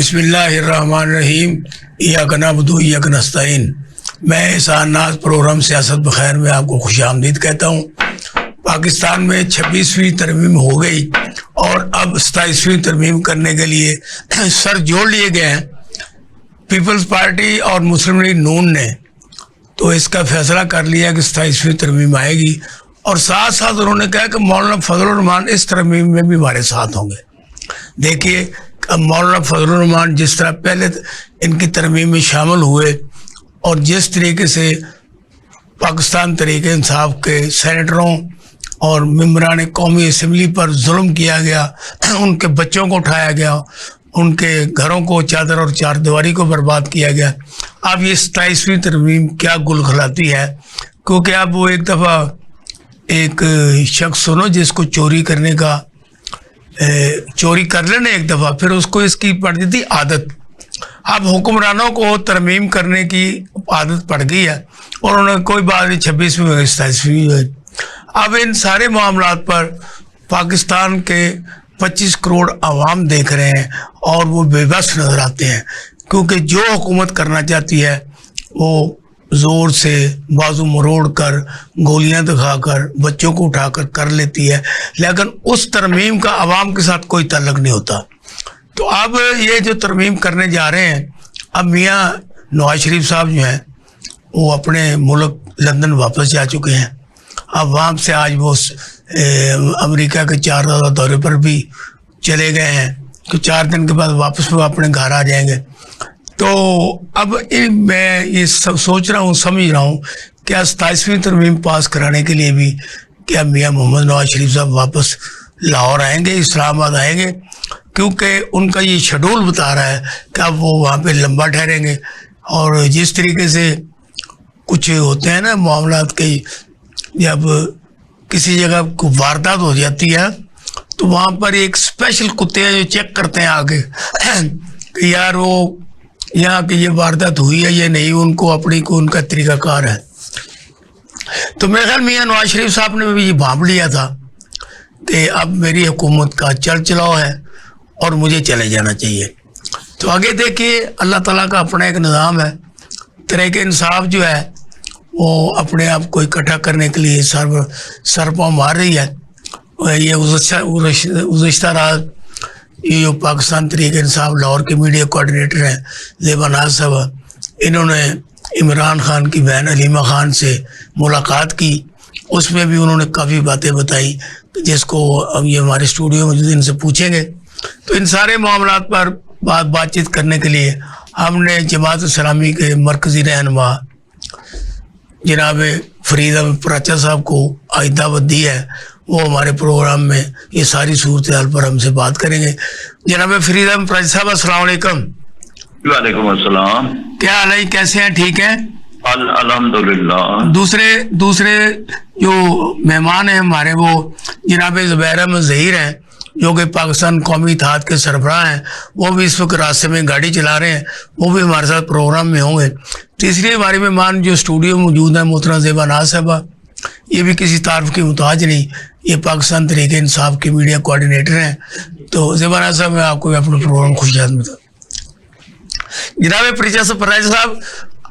बिस्मिल्लाहिर्रहमानिर्रहीम इय्याक नअबुदु व इय्याक नस्तईन। मैं एहसान नाज प्रोग्राम सियासत बखैर में आपको खुशामदीद कहता हूँ। पाकिस्तान में 26वीं तरमीम हो गई और अब 27वीं तरमीम करने के लिए सर जोड़ लिए गए हैं। पीपल्स पार्टी और मुस्लिम लीग नून ने तो इसका फैसला कर लिया कि 27वीं तरमीम आएगी और साथ साथ उन्होंने कहा कि मौलाना फजलुर रहमान इस तरमीम में भी हमारे साथ होंगे। देखिए अब मौलाना फजलुर रहमान जिस तरह पहले इनकी तरमीम में शामिल हुए और जिस तरीके से पाकिस्तान तहरीक इंसाफ के सेनेटरों और मेंबरान कौमी असम्बली पर जुल्म किया गया, उनके बच्चों को उठाया गया, उनके घरों को चादर और चारदीवारी को बर्बाद किया गया। अब ये 27वीं तरमीम क्या गुल खिलाती है, क्योंकि अब वो एक दफ़ा एक शख्स सुनो जिसको चोरी करने का चोरी कर लेने एक दफ़ा, फिर उसको इसकी पड़ गई थी आदत। अब हुक्मरानों को तरमीम करने की आदत पड़ गई है और उन्होंने कोई बात नहीं 26वीं में 27वीं में। अब इन सारे मामलात पर पाकिस्तान के 25 करोड़ आवाम देख रहे हैं और वो बेबस नज़र आते हैं, क्योंकि जो हुकूमत करना चाहती है वो ज़ोर से बाजू मरोड़ कर गोलियां दिखाकर बच्चों को उठाकर कर लेती है, लेकिन उस तरमीम का आवाम के साथ कोई ताल्लुक नहीं होता। तो अब ये जो तरमीम करने जा रहे हैं, अब मियाँ नवाज शरीफ साहब जो हैं वो अपने मुल्क लंदन वापस जा चुके हैं। अब वहाँ से आज वो अमेरिका के 4 रोज़ा दौरे पर भी चले गए हैं, तो 4 दिन के बाद वापस वो अपने घर आ जाएंगे। तो अब मैं ये सोच रहा हूँ, समझ रहा हूँ क्या 27वीं तरमीम पास कराने के लिए भी क्या मियाँ मोहम्मद नवाज शरीफ साहब वापस लाहौर आएंगे, इस्लामाबाद आएंगे, क्योंकि उनका ये शेड्यूल बता रहा है कि अब वो वहाँ पे लंबा ठहरेंगे। और जिस तरीके से कुछ होते हैं ना मामलात के, जब किसी जगह को वारदात हो जाती है तो वहाँ पर एक स्पेशल कुत्ते हैं जो चेक करते हैं आगे कि यार वो यहाँ की ये वारदात हुई है या नहीं, उनको अपनी को उनका तरीकाकार है। तो मेरे ख्याल मियाँ नवाज शरीफ साहब ने भी ये भांप लिया था कि अब मेरी हुकूमत का चल चलाओ है और मुझे चले जाना चाहिए। तो आगे देखिए अल्लाह ताला का अपना एक निज़ाम है। तहरीक इंसाफ जो है वो अपने आप को इकट्ठा करने के लिए सर पाँव मार रही है। ये गुज़श्ता रात ये जो पाकिस्तान तहरीक इंसाफ लाहौर के मीडिया कोऑर्डिनेटर हैं ज़ेबा नाज़ साहब, इन्होंने इमरान खान की बहन अलीमा खान से मुलाकात की। उसमें भी उन्होंने काफ़ी बातें बताई जिसको अब ये हमारे स्टूडियो में इनसे पूछेंगे। तो इन सारे मामलात पर बातचीत करने के लिए हमने जमात इस्लामी के मरकज़ी रहनुमा जनाब फरीद अहमद पराचा साहब को आज दावत दी है। वो हमारे प्रोग्राम में ये सारी सूरत हाल पर हमसे बात करेंगे। जनाब फरीद अहमद पराचा साहब अस्सलाम वालेकुम। वालेकुम अस्सलाम। क्या हाल है, कैसे हैं, ठीक हैं? अल्हम्दुलिल्लाह। दूसरे जो मेहमान हैं हमारे वो जनाब ज़ुबैर अहमद ज़हीर हैं जो कि पाकिस्तान कौमी इत्तेहाद के सरबराह हैं। वो भी इस वक्त रास्ते में गाड़ी चला रहे हैं, वो भी हमारे साथ प्रोग्राम में होंगे। तीसरी हमारे मेहमान जो स्टूडियो में मौजूद हैं मोहतरम ज़ेबा नाज़ साहबा, ये भी किसी तारीफ की मुताज नहीं, ये पाकिस्तान तहरीक इंसाफ के मीडिया कोऑर्डिनेटर हैं। तो ज़ेबा नाज़ साहब मैं आपको अपना प्रोग्राम खुशामदीद में जनाब पराचा साहब,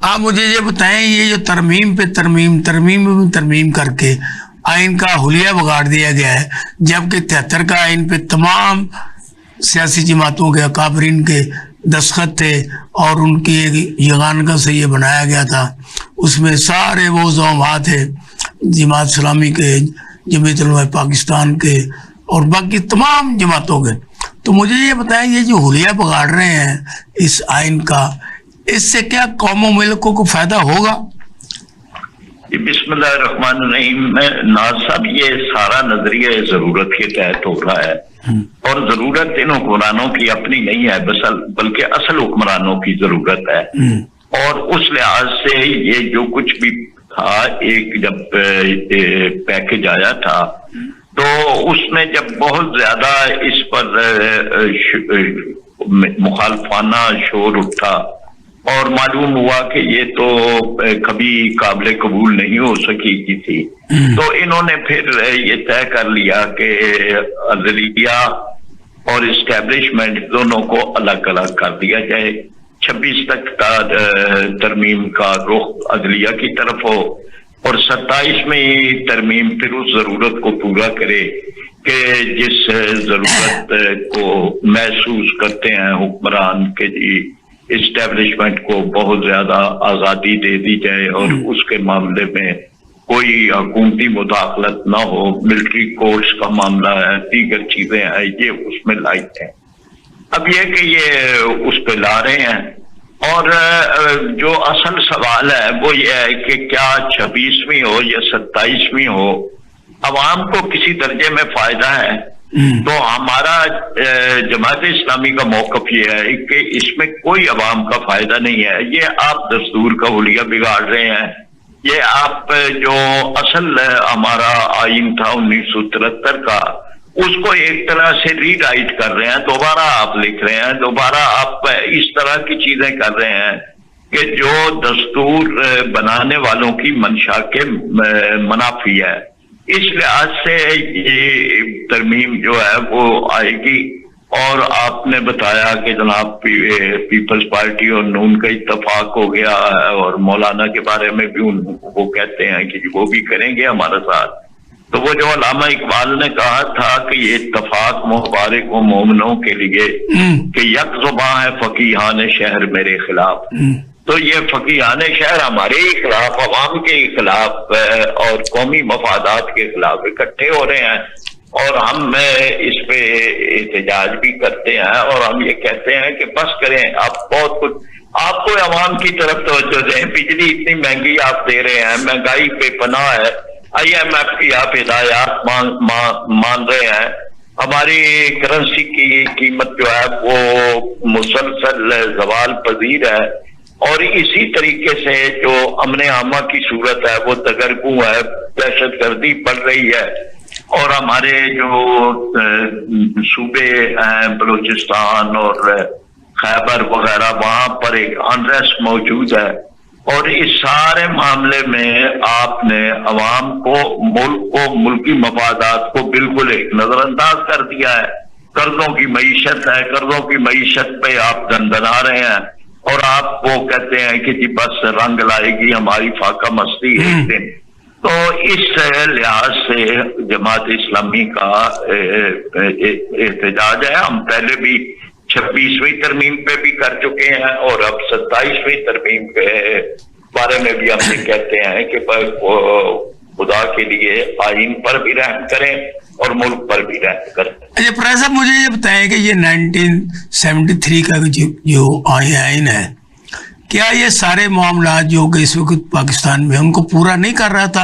आप मुझे ये बताएं, ये जो तरमीम पे तरमीम करके आइन का हुलिया बिगाड़ दिया गया है, जबकि 73 का आइन पे तमाम सियासी जमातों के अकाबरीन के दस्तखत थे और उनकी एक यगानगा से ये बनाया गया था। उसमें सारे वो ज़ोमा थे जमात इस्लामी के, जमीयत उलमा पाकिस्तान के और बाकी तमाम जमातों के। तो मुझे ये बताएं, ये जो हुलिया बिगाड़ रहे हैं इस आइन का, इससे क्या कौम व मुल्कों को फ़ायदा होगा? बिस्मिल्लाहिर्रहमानिर्रहीम। नाज साहब, ये सारा नजरिया जरूरत के तहत हो रहा है और जरूरत इन हुक्मरानों की अपनी नहीं है बल्कि असल हुक्मरानों की जरूरत है। और उस लिहाज से ये जो कुछ भी था, एक जब पैकेज आया था तो उसमें जब बहुत ज्यादा इस पर मुखालफाना शोर उठा और मालूम हुआ कि ये तो कभी काबिल कबूल नहीं हो सकेगी थी, तो इन्होंने फिर ये तय कर लिया कि अदलिया اور اسٹیبلشمنٹ دونوں کو الگ الگ کر دیا جائے. 26 تک کا ترمیم کا رخ عدلیہ کی طرف ہو اور 27 میں ترمیم پھر اس ضرورت کو پورا کرے کہ جس ضرورت کو محسوس کرتے ہیں حکمران کے جی اسٹیبلشمنٹ کو بہت زیادہ آزادی دے دی جائے اور اس کے معاملے میں کوئی حکومتی مداخلت نہ ہو. ملٹری کورٹس کا معاملہ ہے, دیگر چیزیں ہیں, یہ اس میں لائق ہیں. اب یہ کہ یہ اس پہ لا رہے ہیں اور جو اصل سوال ہے وہ یہ ہے کہ کیا 26ویں ہو یا 27ویں ہو عوام کو کسی درجے میں فائدہ ہے. تو ہمارا جماعت اسلامی کا موقف یہ ہے کہ اس میں کوئی عوام کا فائدہ نہیں ہے. یہ آپ دستور کا حلیہ بگاڑ رہے ہیں. یہ آپ جو اصل ہمارا آئین تھا 1973 کا اس کو ایک طرح سے ری رائٹ کر رہے ہیں, دوبارہ آپ لکھ رہے ہیں, دوبارہ آپ اس طرح کی چیزیں کر رہے ہیں کہ جو دستور بنانے والوں کی منشا کے منافی ہے. اس لحاظ سے یہ ترمیم جو ہے وہ آئے گی. اور آپ نے بتایا کہ جناب پیپلز پارٹی اور نون کا اتفاق ہو گیا ہے اور مولانا کے بارے میں بھی وہ کہتے ہیں کہ وہ بھی کریں گے ہمارے ساتھ. تو وہ جو علامہ اقبال نے کہا تھا کہ یہ اتفاق مبارک و مومنوں کے لیے کہ یک زباں ہے فقیہان شہر میرے خلاف. تو یہ فقیہان شہر ہمارے ہی خلاف, عوام کے ہی خلاف اور قومی مفادات کے خلاف اکٹھے ہو رہے ہیں اور ہم اس پہ احتجاج بھی کرتے ہیں اور ہم یہ کہتے ہیں کہ بس کریں, آپ بہت کچھ آپ کو عوام کی طرف توجہ دیں. بجلی اتنی مہنگی آپ دے رہے ہیں, مہنگائی بے پناہ ہے, IMF کی آپ ہدایات مان رہے ہیں, ہماری کرنسی کی قیمت جو ہے وہ مسلسل زوال پذیر ہے اور اسی طریقے سے جو امن عامہ کی صورت ہے وہ دگرگوں ہے, دہشت گردی بڑھ رہی ہے اور ہمارے جو صوبے ہیں بلوچستان اور خیبر وغیرہ وہاں پر ایک انریسٹ موجود ہے. اور اس سارے معاملے میں آپ نے عوام کو, ملک کو, ملکی مفادات کو بالکل ایک نظر انداز کر دیا ہے. قرضوں کی معیشت ہے, قرضوں کی معیشت پہ آپ دندنا رہے ہیں اور آپ وہ کہتے ہیں کہ جی بس رنگ لائے گی ہماری فاقہ مستی ایک دن. تو اس لحاظ سے جماعت اسلامی کا احتجاج ہے. ہم پہلے بھی 26ویں ترمیم پہ بھی کر چکے ہیں اور اب 27ویں ترمیم کے بارے میں بھی ہم یہ کہتے ہیں کہ خدا کے لیے آئین پر بھی رحم کریں اور ملک پر بھی رحم کریں. اچھا پرائز صاحب مجھے یہ بتائیں کہ یہ 1973 کا جو آئین ہے, کیا یہ سارے معاملات جو کہ اس وقت پاکستان میں ان کو پورا نہیں کر رہا تھا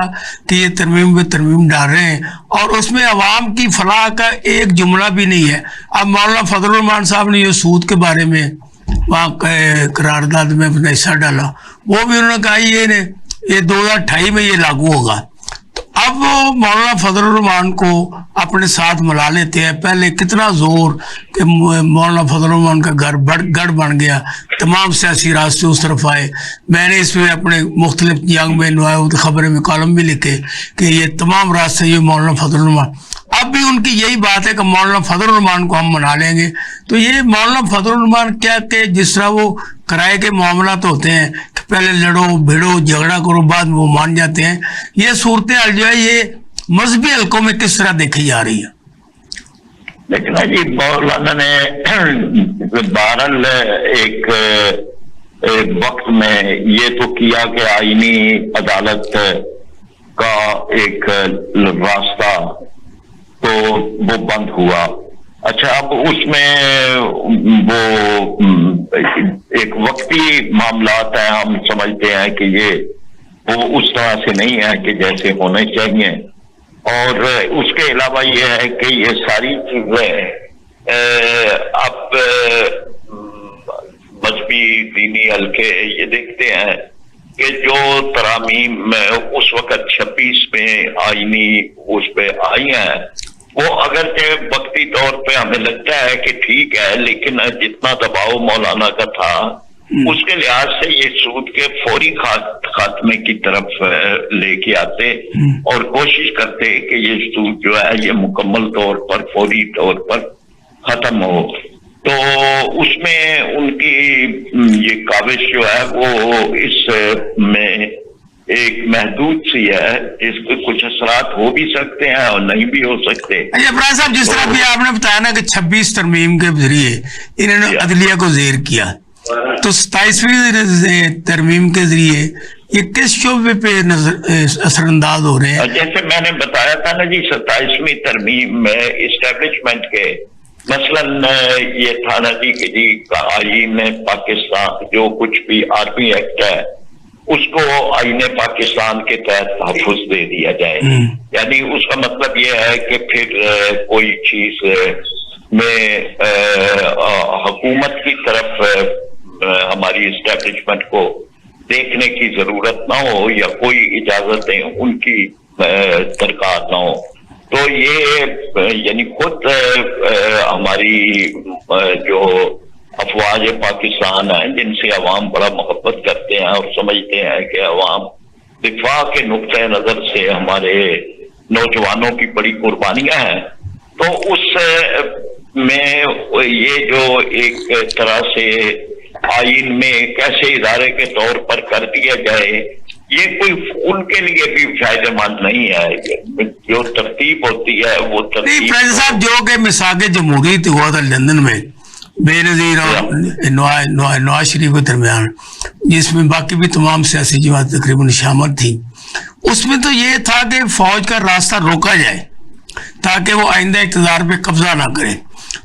کہ یہ ترمیم پہ ترمیم ڈال رہے ہیں اور اس میں عوام کی فلاح کا ایک جملہ بھی نہیں ہے. اب مولانا فضل الرحمان صاحب نے یہ سود کے بارے میں وہاں قرارداد میں اپنا حصہ ڈالا, وہ بھی انہوں نے کہا یہ 2028 میں یہ لاگو ہوگا. تو اب وہ مولانا فضل الرحمان کو اپنے ساتھ ملا لیتے ہیں. پہلے کتنا زور کہ مولانا فضل الرحمان کا گڑھ بن گیا, تمام سیاسی راستے اس طرف آئے. میں نے اس میں اپنے مختلف جنگ میں نوائے خبریں میں کالم بھی لکھے کہ یہ تمام راستے یہ مولانا فضل الرحمان. اب بھی ان کی یہی بات ہے کہ مولانا فضل الرحمان کو ہم منا لیں گے. تو یہ مولانا فضل الرحمان کیا کہ جس طرح وہ کرائے کے معاملات ہوتے ہیں کہ پہلے لڑو بھیڑو جھگڑا کرو بعد میں وہ مان جاتے ہیں, یہ صورتحال جو ہے یہ مذہبی حلقوں میں کس طرح دیکھی جا رہی ہے؟ لیکن جی مولانا نے بہرحال ایک وقت میں یہ تو کیا کہ آئینی عدالت کا ایک راستہ تو وہ بند ہوا. اچھا اب اس میں وہ ایک وقتی معاملات ہیں, ہم سمجھتے ہیں کہ یہ وہ اس طرح سے نہیں ہے کہ جیسے ہونے چاہیے. اور اس کے علاوہ یہ ہے کہ یہ ساری چیزیں اب مذہبی دینی حلقے یہ دیکھتے ہیں کہ جو ترامیم اس وقت 26 میں آئینی اس پہ آئی ہیں وہ اگرچہ وقتی طور پہ ہمیں لگتا ہے کہ ٹھیک ہے, لیکن جتنا دباؤ مولانا کا تھا اس کے لحاظ سے یہ سود کے فوری خاتمے کی طرف لے کے آتے اور کوشش کرتے کہ یہ سود جو ہے یہ مکمل طور پر فوری طور پر खत्म हो। तो उसमें उनकी ये काविश जो है वो इसमें एक महदूद सी है, इसके कुछ असरात हो भी सकते हैं और नहीं भी हो सकते। अच्छा इमरान साहब, जिस तरह भी आपने बताया ना कि 26 तरमीम के जरिए इन्होंने अदलिया को ज़ेर किया, तो 27वीं तरमीम के जरिए ये किस शोबे पे असरअंदाज हो रहे हैं? जैसे मैंने बताया था ना जी, 27वीं तरमीम में इस्टेब्लिशमेंट के मसलन ये था ना जी कि जी आईन पाकिस्तान जो कुछ भी आर्मी एक्ट है उसको आईन पाकिस्तान के तहत तहफ़्फ़ुज़ दे दिया जाए। यानी उसका मतलब ये है कि फिर कोई चीज में हुकूमत की तरफ हमारी इस्टेब्लिशमेंट को देखने की जरूरत ना हो या कोई इजाजतें उनकी दरकार ना हो। तो ये यानी खुद हमारी जो अफवाज पाकिस्तान है जिनसे अवाम बड़ा मोहब्बत करते हैं और समझते हैं कि अवाम दिफा के नुक्ते नजर से हमारे नौजवानों की बड़ी कुर्बानियां हैं, तो उस में ये जो एक तरह से आईन में कैसे इदारे के तौर पर कर दिया जाए, ये कोई उनके लिए भी फायदेमंद नहीं है। जो तरतीब होती है वो तरतीब साहब जो कि मिसाक़ जमहूरियत हुआ था लंदन में बेनज़ीर और नवाज शरीफ के दरमियान, जिसमें बाकी भी तमाम सियासी जमात तकरीबन शामिल थी, उसमें तो ये था कि फौज का रास्ता रोका जाए ताकि वो आइंदा इक़्तिदार पे कब्जा ना करे।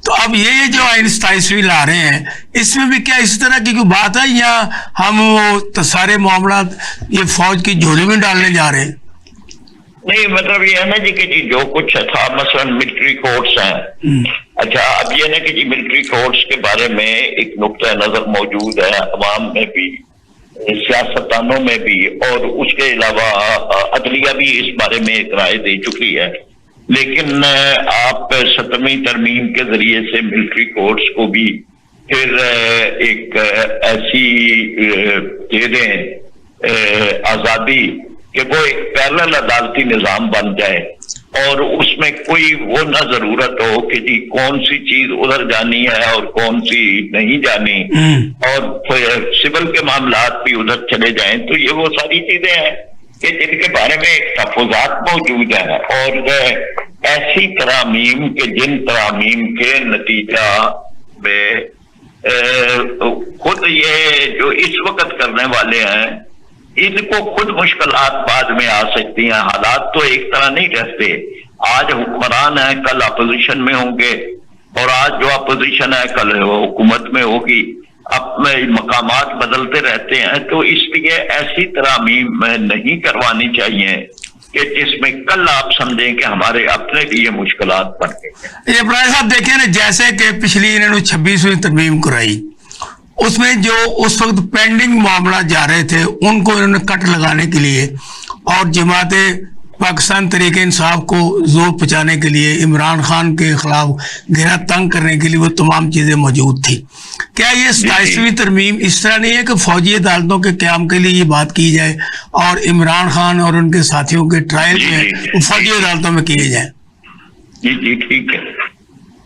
तो अब ये जो आइन 27वीं ला रहे हैं, इसमें भी क्या इस तरह की कोई बात है या हम वो सारे मामला ये फौज की झोली में डालने जा रहे हैं? नहीं, मतलब ये है ना जी कि जी जो कुछ था मसलन मिलिट्री कोर्ट्स हैं। अच्छा, अब ये ना कि जी मिलिट्री कोर्ट्स के बारे में एक नुक्ता नजर मौजूद है अवाम में भी, सियासतदानों में भी, और उसके अलावा अदलिया भी इस बारे में एक राय दे चुकी है। लेकिन आप 17वीं तरमीम के जरिए से मिलिट्री कोर्ट्स को भी फिर एक ऐसी दे दें आजादी कि वो एक पैरेलल अदालती निजाम बन जाए और उसमें कोई वो ना जरूरत हो कि जी कौन सी चीज उधर जानी है और कौन सी नहीं जानी, और सिविल के मामलात भी उधर चले जाएं। तो ये वो सारी चीजें हैं कि जिनके बारे में एक तहफ़्फ़ुज़ात मौजूद है, और ऐसी तरामीम के जिन तरामीम के नतीजा में खुद ये जो इस वक्त करने वाले हैं इनको खुद मुश्किलात बाद में आ सकती हैं। हालात तो एक तरह नहीं रहते। आज हुक्मरान है, कल अपोजिशन में होंगे, और आज जो अपोजिशन है कल हुकूमत में होगी। अब मकामात बदलते रहते हैं, तो इसलिए ऐसी तरामीम नहीं करवानी चाहिए कि जिसमें कल आप समझें कि हमारे अपने लिए मुश्किलात बन गई। ये प्राय साहब देखें ना, जैसे कि पिछली इन्होंने 26वीं तरमीम कराई, उसमें जो उस वक्त पेंडिंग मामला जा रहे थे उनको इन्होंने कट लगाने के लिए और जमात पाकिस्तान तरीके इंसाफ को जोर पहुंचाने के लिए, इमरान खान के खिलाफ घेरा तंग करने के लिए वो तमाम चीजें मौजूद थी। क्या ये 27वीं तरमीम इस तरह नहीं है कि फौजी अदालतों के क्याम के लिए ये बात की जाए और इमरान खान और उनके साथियों के ट्रायल जो है वो फौजी अदालतों में किए जाए? जी जी ठीक है।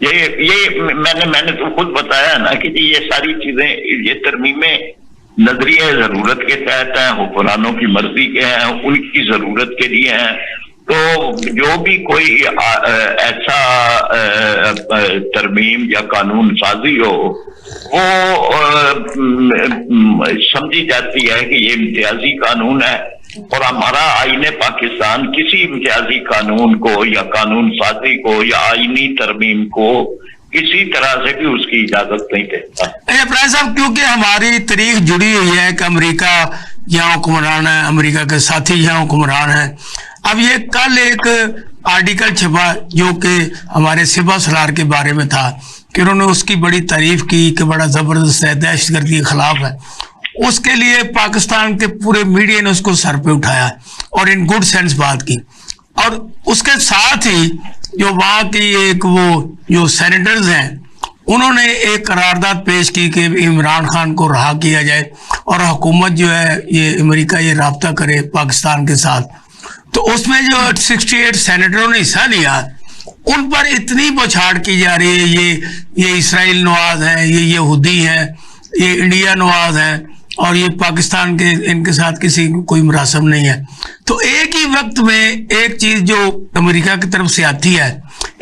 ये मैंने तो खुद बताया ना कि ये सारी चीजें, ये तरमीमें नजरिया जरूरत के तहत हैं, हुक्मरानों की मर्जी के हैं, उनकी जरूरत के लिए हैं। तो जो भी कोई ऐसा तरमीम या कानून साजी हो वो समझी जाती है कि ये इम्तियाजी कानून है, और हमारा आईने पाकिस्तान किसी इम्तियाजी कानून को या कानून साजी को या आईनी तरमीम को किसी तरह से भी उसकी इजाजत नहीं देता। प्राय साहब, क्योंकि हमारी तारीख जुड़ी हुई है कि अमेरिका यहाँ हुक्मरान है, अमेरिका के साथी यहाँ हुक्मरान है। अब ये कल एक आर्टिकल छपा जो कि हमारे सिपा सलार के बारे में था कि उन्होंने उसकी बड़ी तारीफ की कि बड़ा जबरदस्त है, दहशतगर्दी के खिलाफ है। उसके लिए पाकिस्तान के पूरे मीडिया ने उसको सर पे उठाया और इन गुड सेंस बात की, और उसके साथ ही जो वहाँ की एक वो जो सेनेटर्स हैं उन्होंने एक करारदाद पेश की कि इमरान खान को रहा किया जाए और हुकूमत जो है ये अमेरिका ये राब्ता करे पाकिस्तान के साथ। तो उसमें जो 68 सेनेटरों ने हिस्सा लिया उन पर इतनी बौछार की जा रही है, ये इसराइल नवाज हैं, ये यहूदी हैं, ये इंडिया नवाज हैं, और ये पाकिस्तान के, इनके साथ किसी कोई मुरासम नहीं है। तो एक ही वक्त में एक चीज जो अमेरिका की तरफ से आती है,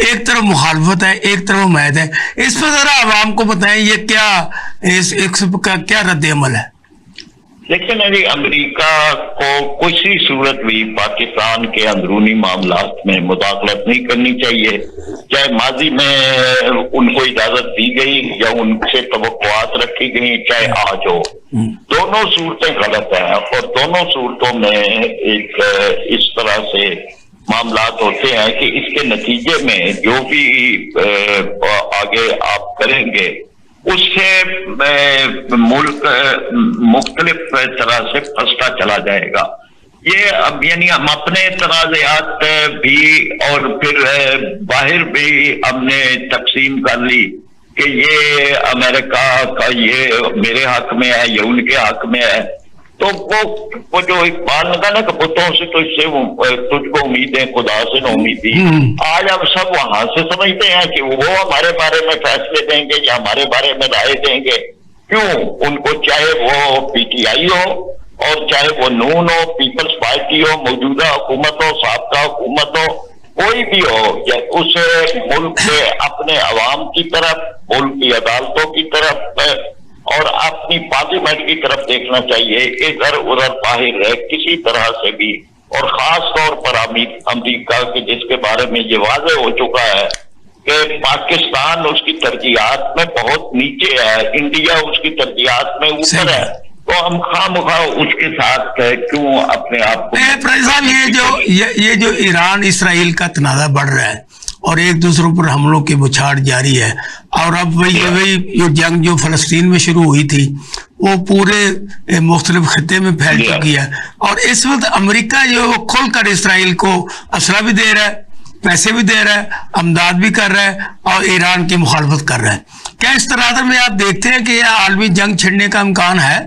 एक तरफ मुखालफत है, एक तरफ हमायत है, इस पर जरा आवाम को बताएं ये क्या, इसका क्या रद्द अमल है? लेकिन यदि अमेरिका को किसी सूरत भी पाकिस्तान के अंदरूनी मामलात में मुदाखलत नहीं करनी चाहिए, चाहे माजी में उनको इजाजत दी गई या उनसे तवक्कुआत रखी गई, चाहे आज हो, दोनों सूरतें गलत हैं। और दोनों सूरतों में एक इस तरह से मामलात होते हैं कि इसके नतीजे में जो भी आगे आप करेंगे उससे मुल्क मुख्तलिफ तरह से फंसता चला जाएगा। ये अब यानी हम अपने तनाज़ात भी और फिर बाहर भी हमने तकसीम कर ली कि ये अमेरिका का ये मेरे हक में है, ये उनके हक में है। तो वो जो इकबाल ने कहा ना कि बुतों से तो इससे तुझको उम्मीदें खुदा से न उम्मीद थी, आज हम सब वहां से समझते हैं कि वो हमारे बारे में फैसले देंगे या हमारे बारे में राय देंगे। क्यों? उनको चाहे वो पीटीआई हो और चाहे वो नून हो, पीपल्स पार्टी हो, मौजूदा हुकूमत हो, साबका हुकूमत हो, कोई भी हो, या उसे मुल्क के अपने अवाम की तरफ, मुल्क की अदालतों की तरफ और अपनी पार्लियामेंट की तरफ देखना चाहिए। इधर उधर बाहर है किसी तरह से भी, और खास तौर पर अमेरिका के जिसके बारे में ये वाज़ेह हो चुका है कि पाकिस्तान उसकी तरजीहात में बहुत नीचे है, इंडिया उसकी तरजीहात में ऊपर है, तो हम खामखा उसके साथ क्यों अपने आप को। साहब ये जो ईरान इसराइल का तनाज़ा बढ़ रहा है और एक दूसरे पर हमलों की बौछार जारी है, और अब वही जो जंग जो फलस्तीन में शुरू हुई थी वो पूरे मुख्तलिफ खत्ते में फैल चुकी है, और इस वक्त अमेरिका जो वो खुलकर इसराइल को असला भी दे रहा है, पैसे भी दे रहा है, अमदाद भी कर रहा है, और ईरान की मुखालफत कर रहा है। क्या इस तरह में आप देखते हैं कि यह आलमी जंग छिड़ने का इम्कान है?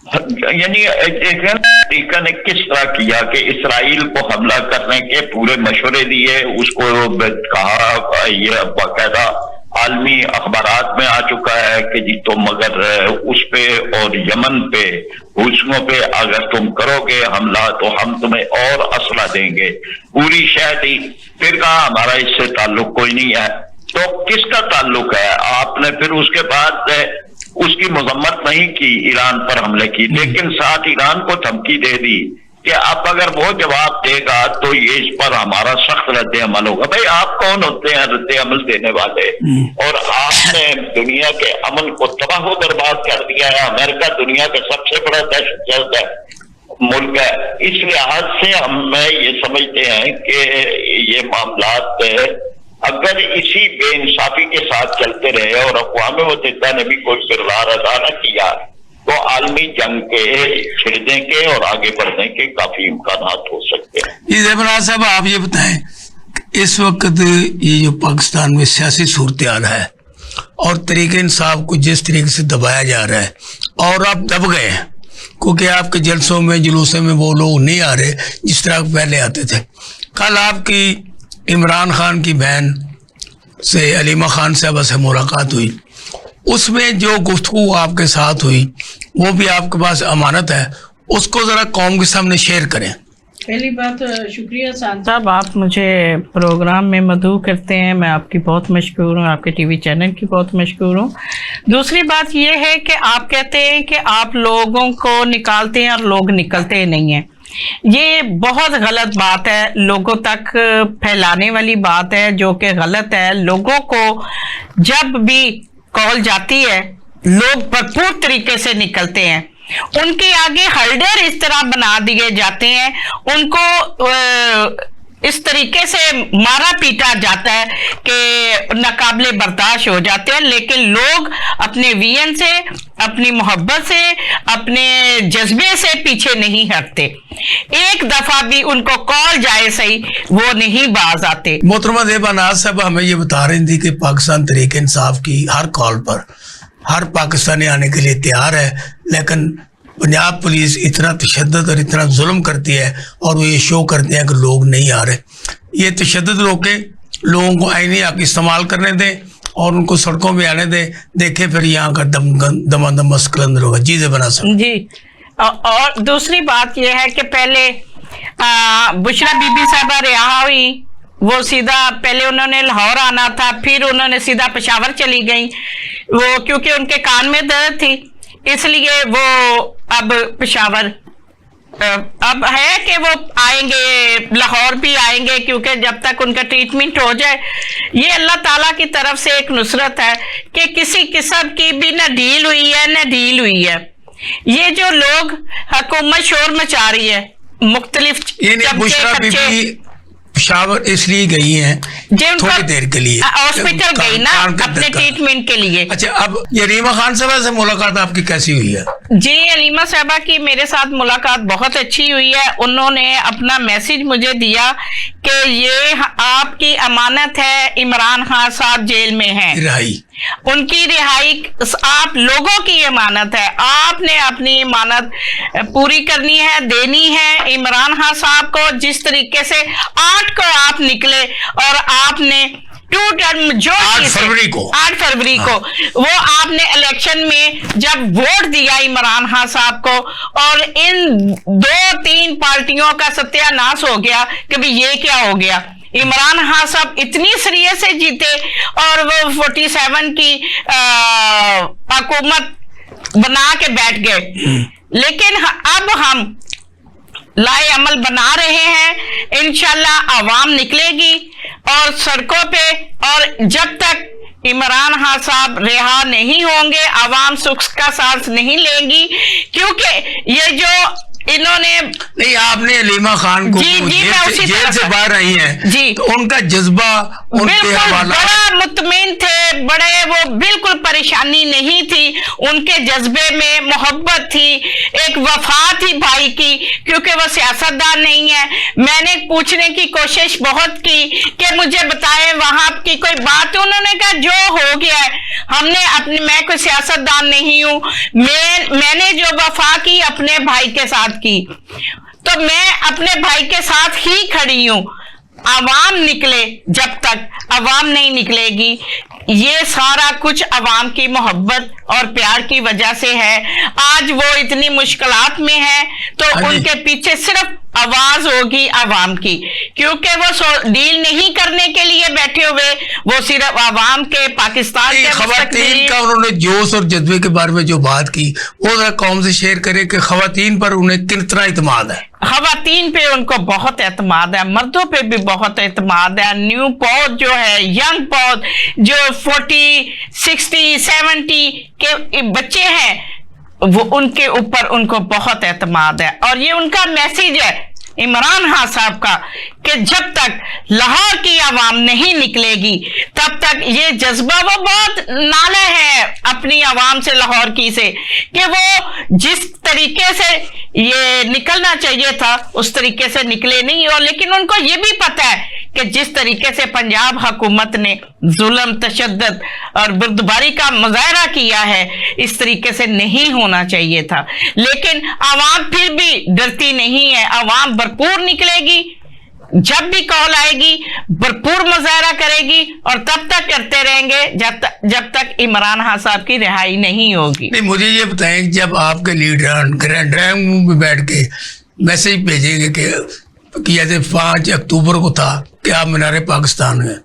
यानी अमेरिका ने किस तरह किया कि इसराइल को हमला करने के पूरे मशवरे दिए, उसको कहा, यह बाकायदा आलमी अखबारात में आ चुका है कि जी तुम अगर उस पे और यमन पे, हुस्नों पे अगर तुम करोगे हमला तो हम तुम्हें और असला देंगे, पूरी शह दी। फिर कहा हमारा इससे ताल्लुक कोई नहीं है। तो किसका ताल्लुक है? आपने फिर उसके बाद उसकी मजम्मत नहीं की, ईरान पर हमले की, लेकिन साथ ईरान को धमकी दे दी कि अब अगर वो जवाब देगा तो ये इस पर हमारा सख्त रद्द अमल होगा। भाई आप कौन होते हैं रद्द अमल देने वाले? और आपने दुनिया के अमन को तबाह बर्बाद कर दिया है। अमेरिका दुनिया का सबसे बड़ा दहशतगर्द मुल्क है। इस लिहाज से हम ये समझते हैं कि ये मामलात अगर इसी बेइंसाफी के साथ चलते रहे और अक़वाम मुत्तहिदा ने भी कोई किरदार अदा न किया तो आलमी जंग के छिड़ने के और आगे बढ़ने के काफी इम्कानात हो सकते हैं। जी ज़ेबराज साहब, आप ये बताएं इस वक्त ये जो पाकिस्तान में सियासी सूरत हाल है और तरीके इंसाफ को जिस तरीके से दबाया जा रहा है, और आप दब गए हैं क्योंकि आपके जलसों में जुलूसों में वो लोग नहीं आ रहे जिस तरह पहले आते थे। कल आपकी इमरान खान की बहन से अलीमा खान साहबा से मुलाकात हुई, उसमें जो गुफ्तगू आपके साथ हुई वो भी आपके पास अमानत है, उसको ज़रा कौम के सामने शेयर करें। पहली बात शुक्रिया शान साहब, आप मुझे प्रोग्राम में मदऊ करते हैं, मैं आपकी बहुत मशकूर हूँ, आपके टीवी चैनल की बहुत मशकूर हूँ। दूसरी बात ये है कि आप कहते हैं कि आप लोगों को निकालते हैं और लोग निकलते नहीं हैं। ये बहुत गलत बात है, लोगों तक फैलाने वाली बात है जो कि गलत है। लोगों को जब भी कॉल जाती है लोग भरपूर तरीके से निकलते हैं, उनके आगे हल्डर इस तरह बना दिए जाते हैं, उनको इस तरीके से मारा पीटा जाता है कि नाकाबिले बर्दाश्त हो जाते हैं। लेकिन लोग अपने विजन से, अपनी मोहब्बत से, अपने जज्बे से पीछे नहीं हटते। एक दफा भी उनको कॉल जाए सही वो नहीं बाज आते। मोहतरमा ज़ेबा नाज साहब हमें ये बता रही थी कि पाकिस्तान तहरीक इंसाफ की हर कॉल पर हर पाकिस्तानी आने के लिए तैयार है, लेकिन पंजाब पुलिस इतना तशद्दुद और इतना जुल्म करती है और वो ये शो करते हैं कि लोग नहीं आ रहे। ये तशद्दुद रोके, लोगों को आईनी हक इस्तेमाल करने दें और उनको सड़कों में आने दें। देखें फिर यहाँ का दमादम मस्कल अंदर होगा। जी बना सकते जी। और दूसरी बात यह है कि पहले बुशरा बीबी साहबा रिहा हुई, वो सीधा पहले उन्होंने लाहौर आना था, फिर उन्होंने सीधा पेशावर चली गई, वो क्योंकि उनके कान में दर्द थी, इसलिए वो अब पेशावर अब है कि वो आएंगे, लाहौर भी आएंगे, क्योंकि जब तक उनका ट्रीटमेंट हो जाए, ये अल्लाह ताला की तरफ से एक नुसरत है कि किसी किस्म की भी ना डील हुई है ना डील हुई है। ये जो लोग हुकूमत शोर मचा रही है, मुख्तलिफ बुशरा बीबी पेशावर इसलिए गई हैं थोड़ी देर के लिए, हॉस्पिटल गई ना अपने ट्रीटमेंट के लिए। अच्छा, अब ये रीमा खान साहबा से मुलाकात आपकी कैसी हुई है? जी, अलीमा साहबा की मेरे साथ मुलाकात बहुत अच्छी हुई है। उन्होंने अपना मैसेज मुझे दिया कि ये आपकी अमानत है, इमरान खान साहब जेल में हैं, रिहाई, उनकी रिहाई आप लोगों की अमानत है, आपने अपनी अमानत पूरी करनी है, देनी है इमरान खान साहब को। जिस तरीके से 8 को आप निकले और आपने 2 टर्म जो 8 फरवरी को वो आपने इलेक्शन में जब वोट दिया इमरान खान साहब को, और इन 2-3 पार्टियों का सत्यानाश हो गया कि भाई ये क्या हो गया। इमरान खान साहब इतनी सीरियस से जीते और वो 47 की हुकूमत बना के बैठ गए, लेकिन अब हम लाए अमल बना रहे हैं। इंशाल्लाह आवाम निकलेगी और सड़कों पे, और जब तक इमरान खान साहब रिहा नहीं होंगे, आवाम सुख का सांस नहीं लेंगी, क्योंकि ये जो इन्होंने नहीं, आपने अलीमा खान को जेल से बाहर आई हैं जी, तो उनका जज्बा बिल्कुल बड़ा मुतमिन थे, बड़े वो बिल्कुल परेशानी नहीं थी, उनके जज्बे में मोहब्बत थी, एक वफा थी भाई की, क्योंकि वो सियासतदान नहीं है। मैंने पूछने की कोशिश बहुत की कि मुझे बताएं वहां की कोई बात, उन्होंने कहा जो हो गया है, हमने अपने, मैं कोई सियासतदान नहीं हूं, मैंने जो वफा की अपने भाई के साथ की, तो मैं अपने भाई के साथ ही खड़ी हूं। आवाम निकले, जब तक आवाम नहीं निकलेगी, ये सारा कुछ आवाम की मोहब्बत और प्यार की वजह से है। आज वो इतनी मुश्किलात में है, तो उनके पीछे सिर्फ आवाज होगी आवाम की, क्योंकि वो डील नहीं करने के लिए बैठे हुए, वो सिर्फ आवाम के, पाकिस्तान के खवातीन का उन्होंने जोश और जज्बे के बारे में जो बात की, वो जरा कौम से शेयर करे कि खवातीन पर उन्हें कितना इत्मीनान है। खवातीन पे उनको बहुत एतमाद है, मर्दों पे भी बहुत एतमाद है। न्यू पौध जो है, यंग पौध जो 40, 60, 70 के बच्चे हैं, वो उनके ऊपर उनको बहुत एतमाद है। और ये उनका मैसेज है इमरान खान साहब का कि जब तक लाहौर की आवाम नहीं निकलेगी, तब तक ये जज्बा, वो बहुत नाले है अपनी आवाम से, लाहौर की से, कि वो जिस तरीके से ये निकलना चाहिए था उस तरीके से निकले नहीं। और लेकिन उनको ये भी पता है कि जिस तरीके से पंजाब हुकूमत ने जुल्म, तशद्दुद और बुर्दबारी का मुजाहरा किया है, इस तरीके से नहीं होना चाहिए था। लेकिन आवाम फिर भी डरती नहीं है, आवाम भरपूर निकलेगी, जब भी कॉल आएगी भरपूर मुजाहरा करेगी, और तब तक करते रहेंगे जब तक इमरान खान साहब की रिहाई नहीं होगी। नहीं, मुझे ये बताएं, जब आपके लीडर ड्राइंग रूम में बैठ के मैसेज भेजेंगे कि जैसे 5 अक्टूबर को था कि आप मीनार पाकिस्तान में,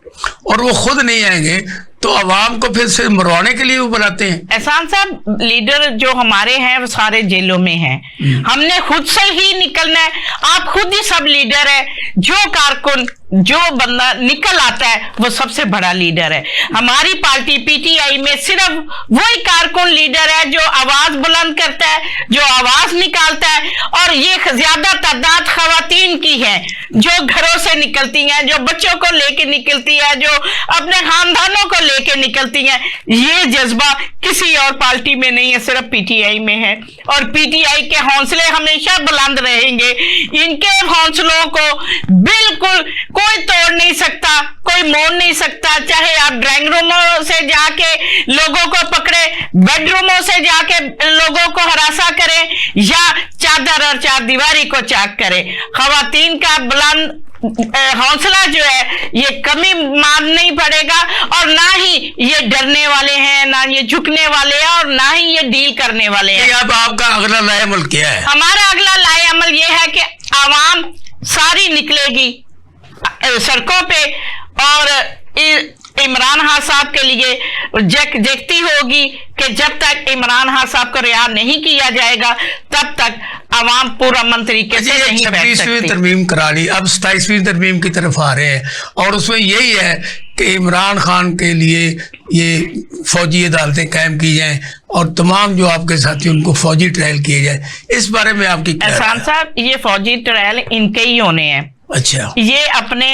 और वो खुद नहीं आएंगे, तो अवाम को फिर से मरवाने के लिए वो बुलाते हैं। एहसान साहब, लीडर जो हमारे हैं वो सारे जेलों में हैं, हमने खुद से ही निकलना है। आप खुद ही सब लीडर है, जो कारकुन, जो बंदा निकल आता है वो सबसे बड़ा लीडर है। हमारी पार्टी पीटीआई में सिर्फ वही कारकुन लीडर है जो आवाज बुलंद करता है, जो आवाज निकालता है, और ये ज्यादा तादाद खवातीन की है जो घरों से निकलती हैं, जो बच्चों को लेके निकलती है, जो अपने खानदानों को लेके निकलती हैं। ये जज्बा किसी और पार्टी में नहीं है, सिर्फ पीटीआई में है, और पीटीआई के हौसले हमेशा बुलंद रहेंगे। इनके हौसलों को बिल्कुल कोई तोड़ नहीं सकता, कोई मोड़ नहीं सकता। चाहे आप ड्राइंग रूमों से जाके लोगों को पकड़े, बेडरूमों से जाके लोगों को हरासा करें, या चादर और चार दीवारी को चाक करें, खवातीन का बुलंद हौसला जो है ये कमी माननी पड़ेगा, और ना ही ये डरने वाले हैं, ना ये झुकने वाले हैं, और ना ही ये डील करने वाले हैं। अब आपका अगला लाएअमल क्या है? हमारा अगला लाएअमल ये है कि आवाम सारी निकलेगी सड़कों पे, और इमरान खान साहब के लिए देखती होगी कि जब तक इमरान खान साहब को रिहा नहीं किया जाएगा तब तक आवाम पूरा मंत्री के से नहीं बैठ सकती। 26वीं तरमीम करा ली, अब 27वीं तरमीम की तरफ आ रहे हैं, और उसमें यही है कि इमरान खान के लिए ये फौजी अदालतें कायम की जाएं और तमाम जो आपके साथी उनको फौजी ट्रायल किए जाए। इस बारे में आपकी क्या राय है? एहसान साहब, ये फौजी ट्रायल इनके ही होने हैं। अच्छा, ये अपने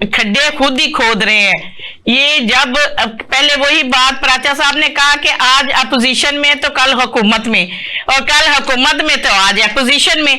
खड्डे खुद ही खोद रहे हैं। ये जब पहले वही बात प्राचा साहब ने कहा कि आज अपोजिशन में तो कल हुकूमत में, और कल हुकूमत में तो आज अपोजिशन में।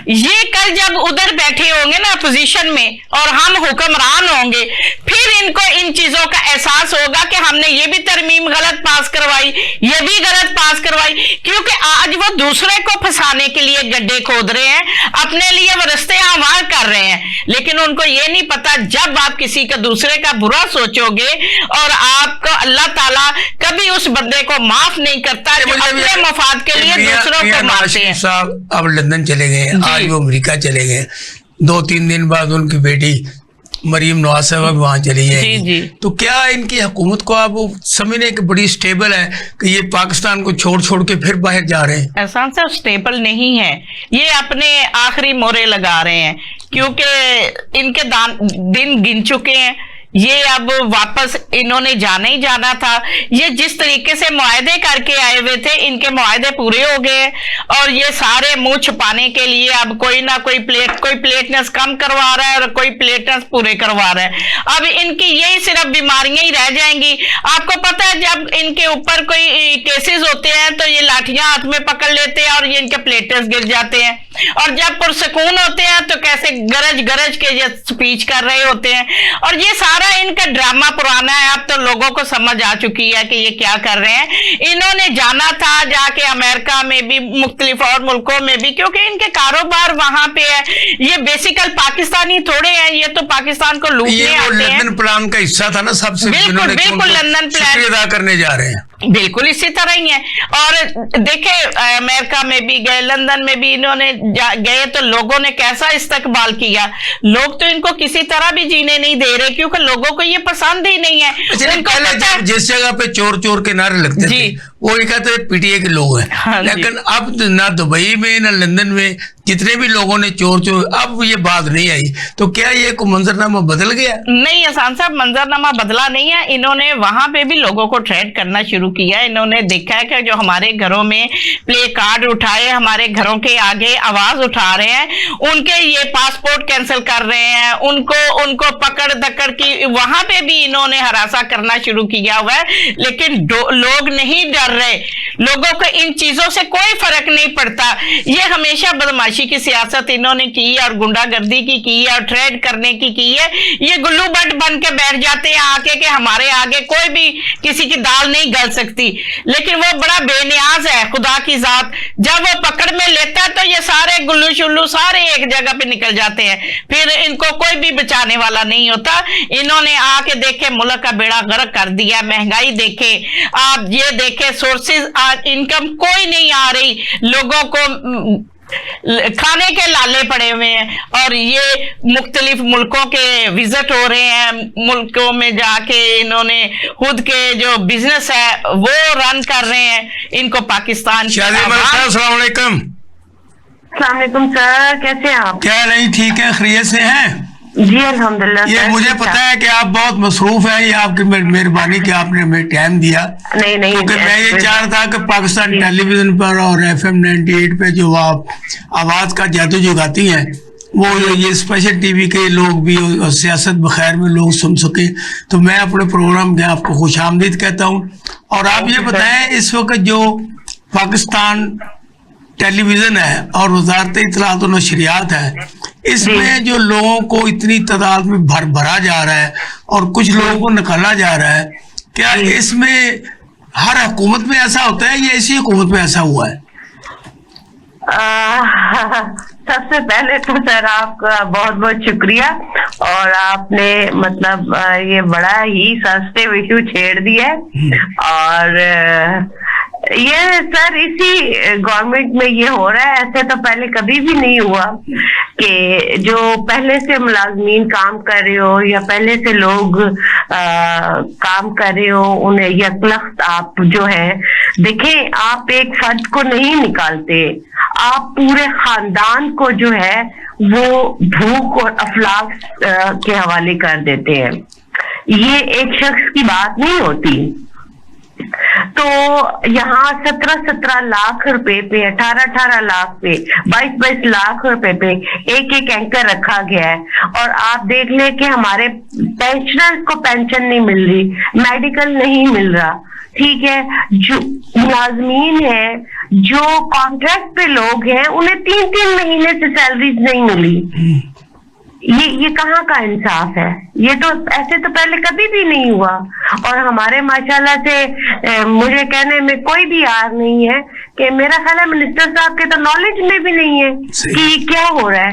ये कल जब उधर बैठे होंगे ना अपोजिशन में और हम हुक्मरान होंगे, फिर इनको इन चीजों का एहसास होगा कि हमने ये भी तरमीम गलत पास करवाई, ये भी गलत पास करवाई, क्योंकि आज वो दूसरे को फंसाने के लिए गड्ढे खोद रहे हैं, अपने लिए वो रस्ते हमवार कर रहे हैं। लेकिन उनको ये नहीं पता, जब आप किसी का दूसरे का बुरा सोचोगे और आपको अल्लाह ताला कभी उस बंदे को माफ नहीं करता जो अपने मफाद के लिए दूसरों को मारते हैं। साहब अब लंदन चले गए, आज वो अमेरिका चले गए, 2-3 दिन बाद उनकी बेटी मरीम नवाज साहब वहाँ चली जाएगी। तो क्या इनकी हुकूमत को आप समझने की बड़ी स्टेबल है कि ये पाकिस्तान को छोड़ छोड़ के फिर बाहर जा रहे हैं? एहसान साहब, स्टेबल नहीं है, ये अपने आखिरी मोरे लगा रहे हैं, क्योंकि इनके दिन गिन चुके हैं। ये अब वापस इन्होंने जाना ही जाना था। ये जिस तरीके से मुआहदे करके आए हुए थे, इनके मुआहदे पूरे हो गए, और ये सारे मुंह छुपाने के लिए अब कोई ना कोई प्लेटनेस कम करवा रहा है और कोई प्लेटनेस पूरे करवा रहा है। अब इनकी यही सिर्फ बीमारियां ही रह जाएंगी। आपको पता है, जब इनके ऊपर कोई केसेस होते हैं तो ये लाठियां हाथ में पकड़ लेते हैं और ये इनके प्लेटनेस गिर जाते हैं, और जब पुरसकून होते हैं तो कैसे गरज के ये स्पीच कर रहे होते हैं। और ये सारा इनका ड्रामा पुराना है, अब तो लोगों को समझ आ चुकी है कि ये क्या कर रहे हैं। इन्होंने जाना था जाके अमेरिका में भी, मुख्तलिफ और मुल्कों में भी, क्योंकि इनके कारोबार वहां पे है। ये बेसिकल पाकिस्तानी थोड़े हैं, ये तो पाकिस्तान को लूटने आते हैं। लंदन प्लान का हिस्सा था ना सबसे, बिल्कुल लंदन प्लान अदा करने जा रहे हैं। बिल्कुल इसी तरह ही है। और देखे, अमेरिका में भी गए, लंदन में भी इन्होंने गए तो लोगों ने कैसा इस्तकबाल किया। लोग तो इनको किसी तरह भी जीने नहीं दे रहे, क्योंकि लोगों को ये पसंद ही नहीं है। पहले जिस जगह पे चोर चोर के नारे लगते थे वो एक कहते पीटीए के लोग हैं, हाँ, लेकिन अब ना दुबई में ना लंदन में जितने भी लोगों ने चोर चोर, अब ये बात नहीं आई। तो क्या ये को मंजरनामा बदल गया? नहीं एहसान साहब, मंजरनामा बदला नहीं है। इन्होंने वहां पे भी लोगों को ट्रेड करना शुरू किया। इन्होंने देखा है कि जो हमारे घरों में प्ले कार्ड उठाए, हमारे घरों के आगे आवाज उठा रहे हैं, उनके ये पासपोर्ट कैंसिल कर रहे हैं, उनको पकड़ दकड़ की वहां पे भी इन्होंने हरासा करना शुरू किया हुआ है। लेकिन लोग नहीं डर रहे, लोगों को इन चीजों से कोई फर्क नहीं पड़ता। ये हमेशा बदमाशी की सियासत इन्होंने की है और गुंडागर्दी की है और ट्रेड करने की है। ये गुल्लू बट बन के बैठ जाते हैं आके कि हमारे आगे कोई भी किसी की दाल नहीं गल सकती। लेकिन वो बड़ा बेनियाज है, खुदा की जात। जब वो पकड़ में लेता है तो ये सारे गुल्लू शुल्लू सारे एक जगह पे निकल जाते हैं, फिर इनको कोई भी बचाने वाला नहीं होता। इन्होंने आके देखे मुल्क का बेड़ा गर्क कर दिया, महंगाई देखे, आप ये देखे, सोर्सेज इनकम कोई नहीं आ रही, लोगों को खाने के लाले पड़े हुए हैं। और ये मुख्तलिफ मुल्कों के विजिट हो रहे हैं, मुल्कों में जाके इन्होंने खुद के जो बिजनेस है वो रन कर रहे हैं। इनको पाकिस्तान अस्सलाम वालेकुम। अस्सलाम वालेकुम सर, कैसे हैं आप? क्या नहीं, ठीक है, खैरियत से हैं? जी अल्हम्दुलिल्लाह। ये मुझे पता है कि आप बहुत मसरूफ हैं, ये आपकी मेहरबानी कि आपने हमें टाइम दिया। नहीं क्योंकि मैं ये चाह रहा था कि पाकिस्तान टेलीविजन पर और FM 98 पे जो आप आवाज का जादू जगाती हैं वो ये स्पेशल टीवी के लोग भी और सियासत बखैर में लोग सुन सके, तो मैं अपने प्रोग्राम में आपको खुशामदीद कहता हूँ। और आप ये बताएं, इस वक्त जो पाकिस्तान टेलीविजन है और वजारत इत्तलात और नशरियात है, इसमें जो लोगों को इतनी तादाद में भरा जा रहा है और कुछ लोगों को निकाला जा रहा है, क्या इसमें हर हुकूमत में ऐसा होता है या इसी हुकूमत में ऐसा हुआ है? सबसे पहले तो सर आपका बहुत बहुत शुक्रिया, और आपने मतलब ये बड़ा ही सेंसिटिव इशू छेड़ दिया है। और ये सर इसी गवर्नमेंट में ये हो रहा है, ऐसे तो पहले कभी भी नहीं हुआ कि जो पहले से मुलाजमीन काम कर रहे हो या पहले से लोग काम कर रहे हो उन्हें यकलख्त आप जो है, देखें आप एक फर्द को नहीं निकालते, आप पूरे खानदान को जो है वो भूख और अफलाक के हवाले कर देते हैं। ये एक शख्स की बात नहीं होती। तो यहाँ 17 लाख रुपए पे, 18 लाख पे, 22 लाख रुपए पे एक एंकर रखा गया है। और आप देख लें कि हमारे पेंशनर्स को पेंशन नहीं मिल रही, मेडिकल नहीं मिल रहा, ठीक है। जो मुलाजमीन है, जो कॉन्ट्रैक्ट पे लोग हैं, उन्हें 3-3 महीने से सैलरीज नहीं मिली। ये कहाँ का इंसाफ है? ये तो ऐसे तो पहले कभी भी नहीं हुआ। और हमारे माशाल्लाह से मुझे कहने में कोई भी यार नहीं है कि मेरा ख्याल है मिनिस्टर साहब के तो नॉलेज में भी नहीं है कि क्या हो रहा है।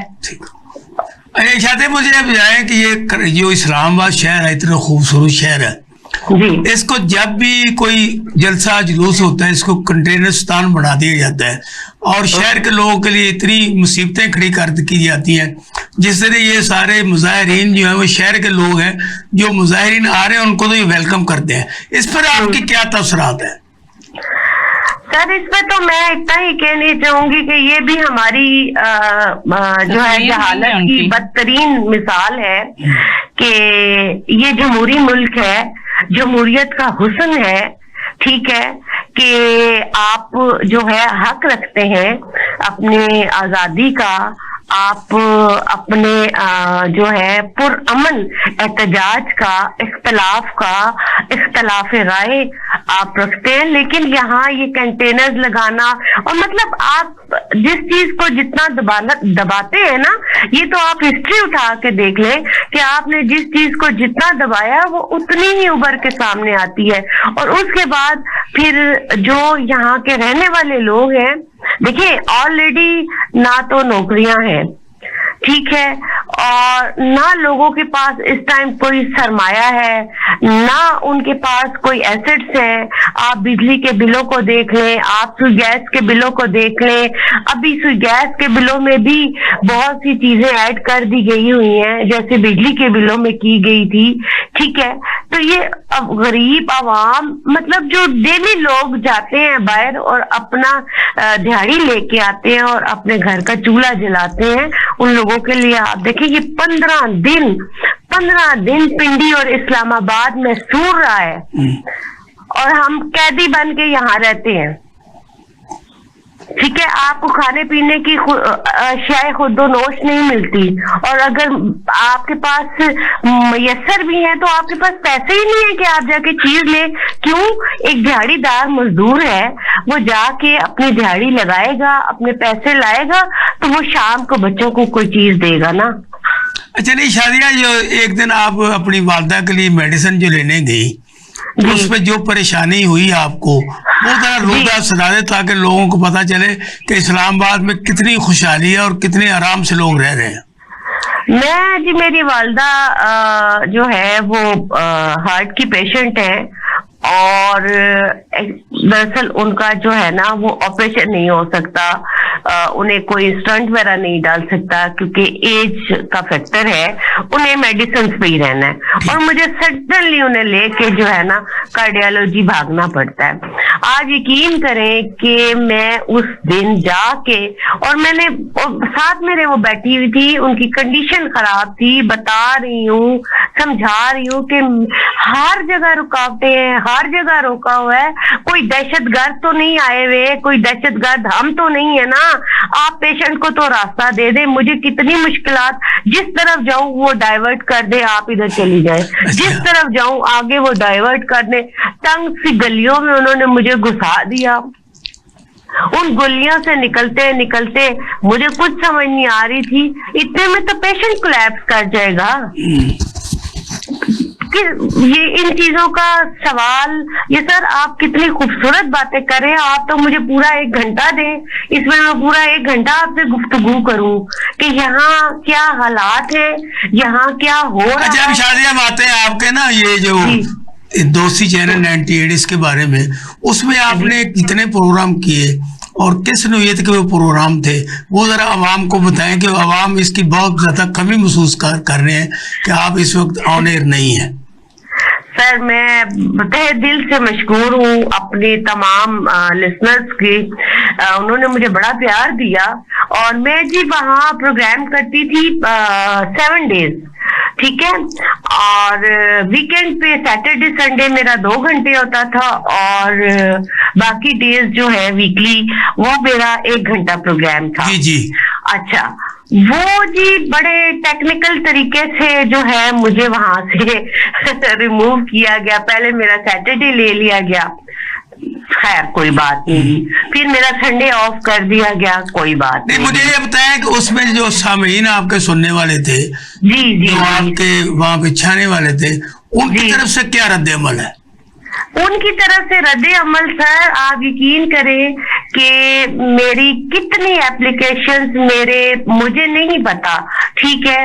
चाहते मुझे अब बताएं कि ये जो इस्लामाबाद शहर है, इतना खूबसूरत शहर है जी, इसको जब भी कोई जलसा जुलूस होता है इसको कंटेनर स्थान बना दिया जाता है और शहर के लोगों के लिए इतनी मुसीबतें खड़ी कर की जाती हैं, जिस तरह ये सारे मुजाहिरीन जो है वो शहर के लोग हैं, जो मुजाहिरीन आ रहे हैं उनको तो ये वेलकम करते हैं। इस पर आपकी क्या तबसरात है? सर इस पे तो मैं इतना ही कहना चाहूंगी कि ये भी हमारी जो है जहालत की बदतरीन मिसाल है कि ये जमहूरी मुल्क है, जमहूरियत का हुस्न है, ठीक है, कि आप जो है हक रखते हैं अपने आजादी का, आप अपने जो है पुरअमन एहतजाज का, इख्तलाफ राय आप रखते हैं। लेकिन यहाँ ये कंटेनर्स लगाना और मतलब आप जिस चीज को जितना दबाते हैं ना, ये तो आप हिस्ट्री उठा के देख लें कि आपने जिस चीज को जितना दबाया वो उतनी ही उभर के सामने आती है। और उसके बाद फिर जो यहाँ के रहने वाले लोग हैं, देखिए ऑलरेडी ना तो नौकरियां हैं, ठीक है, और ना लोगों के पास इस टाइम कोई सरमाया है, ना उनके पास कोई एसेट्स है। आप बिजली के बिलों को देख लें, आप सुई गैस के बिलों को देख लें, अभी सुई गैस के बिलों में भी बहुत सी चीजें ऐड कर दी गई हुई हैं जैसे बिजली के बिलों में की गई थी, ठीक है। तो ये अब गरीब आवाम, मतलब जो डेली लोग जाते हैं बाहर और अपना दिहाड़ी लेके आते हैं और अपने घर का चूल्हा जलाते हैं, उन लोगों के लिए आप देखिए ये 15 दिन पिंडी और इस्लामाबाद में सूर रहा है और हम कैदी बन के यहाँ रहते हैं, ठीक है। आपको खाने पीने की शायद खुदोनोश नहीं मिलती, और अगर आपके पास मयसर भी है तो आपके पास पैसे ही नहीं है कि आप जाके चीज ले। क्यों? एक दिहाड़ीदार मजदूर है, वो जाके अपनी दिहाड़ी लगाएगा, अपने पैसे लाएगा, तो वो शाम को बच्चों को कोई चीज देगा ना। अच्छा नहीं शादिया, जो एक दिन आप अपनी वालदा के लिए मेडिसिन जो लेने गई, उस पर जो परेशानी हुई आपको, वो जरा रोदा सुना दे ताकि लोगों को पता चले कि इस्लामाबाद में कितनी खुशहाली है और कितने आराम से लोग रह रहे हैं। मैं जी, मेरी वालदा जो है वो हार्ट की पेशेंट है और दरअसल उनका जो है ना वो ऑपरेशन नहीं हो सकता, उन्हें कोई स्टंट वगैरह नहीं डाल सकता क्योंकि एज का फैक्टर है, उन्हें मेडिसिन पे ही रहना है और मुझे सडनली उन्हें लेके जो है ना कार्डियोलॉजी भागना पड़ता है। आज यकीन करें कि मैं उस दिन जाके, और मैंने साथ मेरे वो बैठी हुई थी, उनकी कंडीशन खराब थी, बता रही हूँ, समझा रही हूँ कि हर जगह रुकावटें हैं, हर जगह रोका हुआ है, कोई दहशतगर्द तो नहीं आए हुए, कोई दहशतगर्द हम तो नहीं है ना, आप पेशेंट को तो रास्ता दे दे। मुझे कितनी मुश्किलात, जिस तरफ जाऊं वो डाइवर्ट कर दे, आप इधर चली जाए, जिस तरफ जाऊं आगे वो डाइवर्ट कर दे। तंग सी गलियों में उन्होंने मुझे घुसा दिया, उन गलियों से निकलते निकलते मुझे कुछ समझ नहीं आ रही थी, इतने में तो पेशेंट कोलैप्स कर जाएगा। یہ ان چیزوں کا سوال، یہ سر آپ کتنی خوبصورت باتیں کر رہے ہیں، آپ تو مجھے پورا 1 گھنٹہ دیں، اس میں میں پورا 1 گھنٹہ آپ سے گفتگو کروں کہ یہاں کیا حالات ہے، یہاں کیا ہو رہا ہے۔ اچھا شازیہ، باتیں آپ کے نا یہ جو دوستی چینل 98 اس کے بارے میں، اس میں آپ نے کتنے پروگرام کیے اور کس نوعیت کے وہ پروگرام تھے، وہ ذرا عوام کو بتائیں کہ عوام اس کی بہت زیادہ کمی محسوس کر رہے ہیں کہ آپ اس وقت آن ایئر نہیں ہیں۔ سر میں تہ دل سے مشکور ہوں اپنے تمام لسنرز کی، انہوں نے مجھے بڑا پیار دیا، اور میں جی وہاں پروگرام کرتی تھی 7 days، ٹھیک ہے، اور ویکینڈ پہ سیٹرڈے سنڈے میرا 2 گھنٹے ہوتا تھا، اور باقی ڈیز جو ہے ویکلی وہ میرا 1 گھنٹہ پروگرام تھا۔ جی جی اچھا، وہ جی بڑے ٹیکنیکل طریقے سے جو ہے مجھے وہاں سے ریموو کیا گیا، پہلے میرا سیٹرڈے لے لیا گیا، خیر کوئی بات نہیں، پھر میرا سنڈے آف کر دیا گیا، کوئی بات نہیں۔ مجھے یہ بتائیں کہ اس میں جو سامعین آپ کے سننے والے تھے، جی جو آپ کے وہاں پہ چھانے والے تھے، ان کی طرف سے کیا رد عمل ہے؟ ان کی طرف سے رد عمل سر آپ یقین کریں کہ میری کتنی اپلیکیشنز مجھے نہیں پتا، ٹھیک ہے،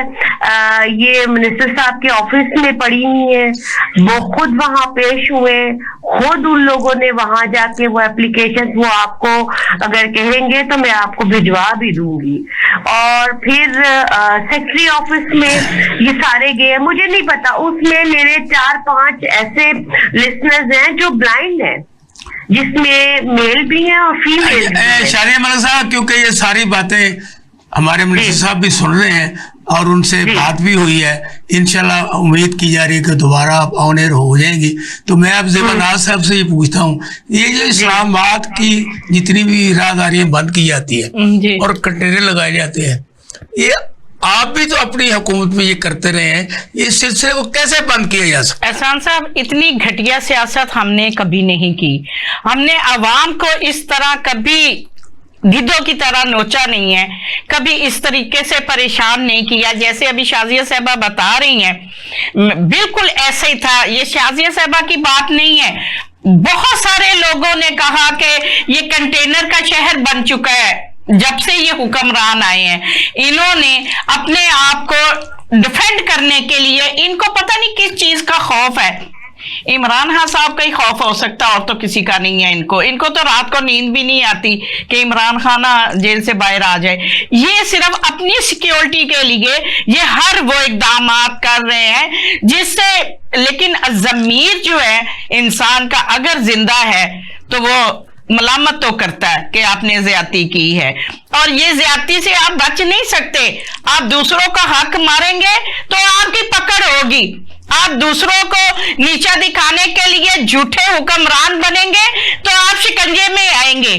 یہ منسٹر صاحب کے آفس میں پڑی ہوئی ہیں، وہ خود وہاں پیش ہوئے، خود ان لوگوں نے وہاں جا کے وہ اپلیکیشن، وہ آپ کو اگر کہیں گے تو میں آپ کو بھجوا بھی دوں گی، اور پھر سیکٹری آفس میں یہ سارے گئے، مجھے نہیں پتا، اس میں میرے 4-5 ایسے لسنرز ہیں جو بلائنڈ ہیں، جس میں میل بھی ہیں اور فیمیل بھی ہیں۔ شازیہ ملک صاحب، کیونکہ یہ ساری باتیں ہمارے منسٹر صاحب بھی سن رہے ہیں اور ان سے بات بھی ہوئی ہے، انشاءاللہ امید کی جا رہی ہے کہ دوبارہ آپ آن ایئر ہو جائیں گی، تو میں اب زیبا ناز صاحب سے یہ پوچھتا ہوں، یہ جو اسلام آباد کی جتنی بھی راہداریاں بند کی جاتی ہیں اور کنٹینر لگائے جاتے ہیں، یہ آپ بھی تو اپنی حکومت میں یہ کرتے رہے ہیں، اس سلسلے کو کیسے بند کیا جا سکتا؟ احسان صاحب، اتنی گھٹیا سیاست ہم نے کبھی نہیں کی، ہم نے عوام کو اس طرح کبھی گدھوں کی طرح نوچا نہیں ہے، کبھی اس طریقے سے پریشان نہیں کیا جیسے ابھی شازیہ صاحبہ بتا رہی ہیں، بالکل ایسے ہی تھا، یہ شازیہ صاحبہ کی بات نہیں ہے، بہت سارے لوگوں نے کہا کہ یہ کنٹینر کا شہر بن چکا ہے، جب سے یہ حکمران آئے ہیں انہوں نے اپنے آپ کو ڈیفینڈ کرنے کے لیے، ان کو پتہ نہیں کس چیز کا خوف ہے، عمران خان صاحب کا ہی خوف ہو سکتا اور تو کسی کا نہیں ہے، ان کو تو رات کو نیند بھی نہیں آتی کہ عمران خان جیل سے باہر آ جائے، یہ صرف اپنی سیکیورٹی کے لیے یہ ہر وہ اقدامات کر رہے ہیں جس سے، لیکن ضمیر جو ہے انسان کا اگر زندہ ہے تو وہ ملامت تو کرتا ہے کہ آپ نے زیادتی کی ہے، اور یہ زیادتی سے آپ بچ نہیں سکتے، آپ دوسروں کا حق ماریں گے تو آپ کی پکڑ ہوگی، آپ دوسروں کو نیچا دکھانے کے لیے جھوٹے حکمران بنیں گے تو آپ شکنجے میں آئیں گے،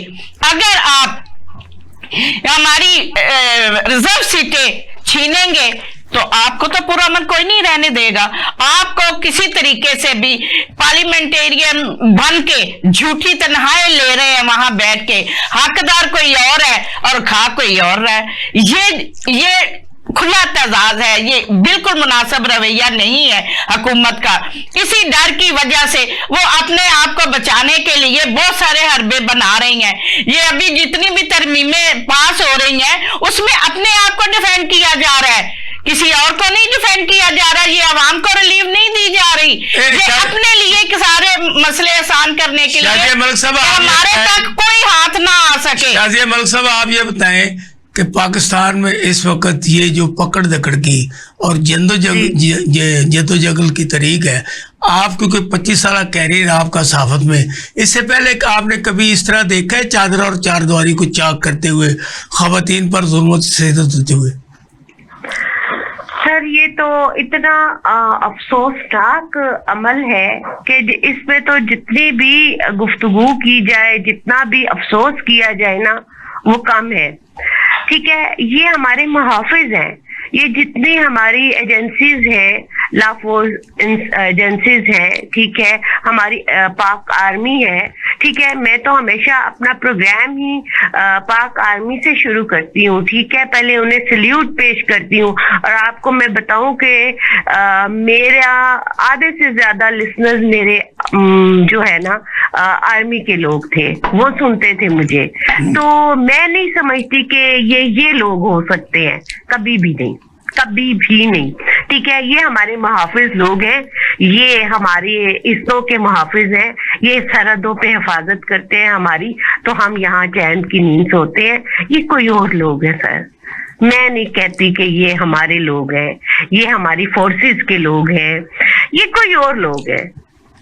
اگر آپ ہماری ریزرو سیٹیں چھینیں گے تو آپ کو تو پرامن کوئی نہیں رہنے دے گا، آپ کو کسی طریقے سے بھی پارلیمنٹیرین بن کے جھوٹی تنہائی لے رہے ہیں وہاں بیٹھ کے، حقدار کوئی اور ہے اور کھا کوئی اور رہا ہے، یہ کھلا تضاد ہے، یہ بالکل مناسب رویہ نہیں ہے حکومت کا، اسی ڈر کی وجہ سے وہ اپنے آپ کو بچانے کے لیے بہت سارے حربے بنا رہی ہیں، یہ ابھی جتنی بھی ترمیمیں پاس ہو رہی ہیں اس میں اپنے آپ کو ڈیفینڈ کیا جا رہا ہے، کسی اور کو نہیں ڈیفینڈ کیا جا رہا، یہ عوام کو ریلیف نہیں دی جا رہی، یہ اپنے لیے سارے مسئلے آسان کرنے کے لیے ہمارے تک کوئی ہاتھ نہ آ سکے۔ شازیہ ملک صاحب، آپ یہ بتائیں کہ پاکستان میں اس وقت یہ جو پکڑ دکڑ کی اور جد و جگل کی طریق ہے، آپ کیونکہ 25 سالہ کیریئر آپ کا صحافت میں، اس سے پہلے آپ نے کبھی اس طرح دیکھا ہے چادر اور چاردواری کو چاک کرتے ہوئے، خواتین پر ظلم و شدت ہوتے ہوئے؟ سر یہ تو اتنا افسوسناک عمل ہے کہ اس میں تو جتنی بھی گفتگو کی جائے، جتنا بھی افسوس کیا جائے نا وہ کم ہے، ٹھیک ہے، یہ ہمارے محافظ ہیں، یہ جتنی ہماری ایجنسیز ہے، لا فورس ایجنسیز ہے، ٹھیک ہے، ہماری پاک آرمی ہے، ٹھیک ہے، میں تو ہمیشہ اپنا پروگرام ہی پاک آرمی سے شروع کرتی ہوں، ٹھیک ہے، پہلے انہیں سلیوٹ پیش کرتی ہوں. اور آپ کو میں بتاؤں کہ میرا آدھے سے زیادہ لسنرز میرے جو ہے نا آرمی کے لوگ تھے، وہ سنتے تھے مجھے. تو میں نہیں سمجھتی کہ یہ لوگ ہو سکتے ہیں، کبھی بھی نہیں، کبھی بھی نہیں، ٹھیک ہے. یہ ہمارے محافظ لوگ ہیں، یہ ہماری عزتوں کے محافظ ہیں، یہ سرحدوں پہ حفاظت کرتے ہیں ہماری، تو ہم یہاں چین کی نیند سوتے ہیں. یہ کوئی اور لوگ ہیں سر، میں نہیں کہتی کہ یہ ہمارے لوگ ہیں، یہ ہماری فورسز کے لوگ ہیں، یہ کوئی اور لوگ ہیں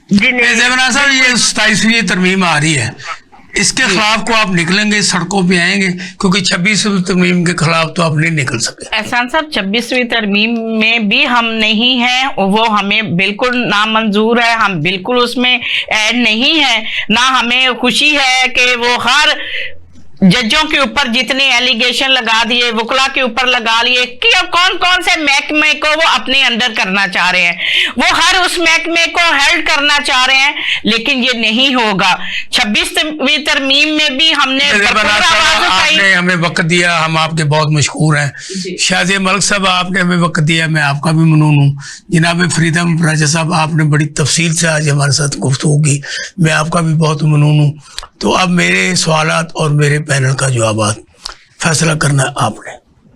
جنہیں. زیبنا صاحب، یہ 27ویں ترمیم آ رہی ہے، اس کے خلاف کو آپ نکلیں گے، سڑکوں پہ آئیں گے؟ کیونکہ 26ویں ترمیم کے خلاف تو آپ نہیں نکل سکے. احسان صاحب، 26ویں ترمیم میں بھی ہم نہیں ہیں، وہ ہمیں بالکل نامنظور ہے، ہم بالکل اس میں ایڈ نہیں ہیں. نہ ہمیں خوشی ہے کہ وہ ہر ججوں کے اوپر جتنے ایلیگیشن لگا دیے، وکلا کے اوپر لگا لیے کہ کون کون سے محکمے کو وہ اپنے اندر کرنا چاہ رہے ہیں، وہ ہر اس محکمے کو ہیلڈ کرنا چاہ رہے ہیں، لیکن یہ نہیں ہوگا. 26ویں ترمیم میں بھی ہم نے آپ نے ہمیں وقت دیا، ہم آپ کے بہت مشکور ہیں. شازیہ ملک صاحب، آپ نے ہمیں وقت دیا، میں آپ کا بھی ممنون ہوں. جناب فرید احمد راجہ صاحب، آپ نے بڑی تفصیل سے آج ہمارے ساتھ گفتگو کی، میں آپ کا بھی بہت ممنون ہوں. تو اب میرے سوالات اور میرے پینل کا جوابات فیصلہ کرنا آپ نے.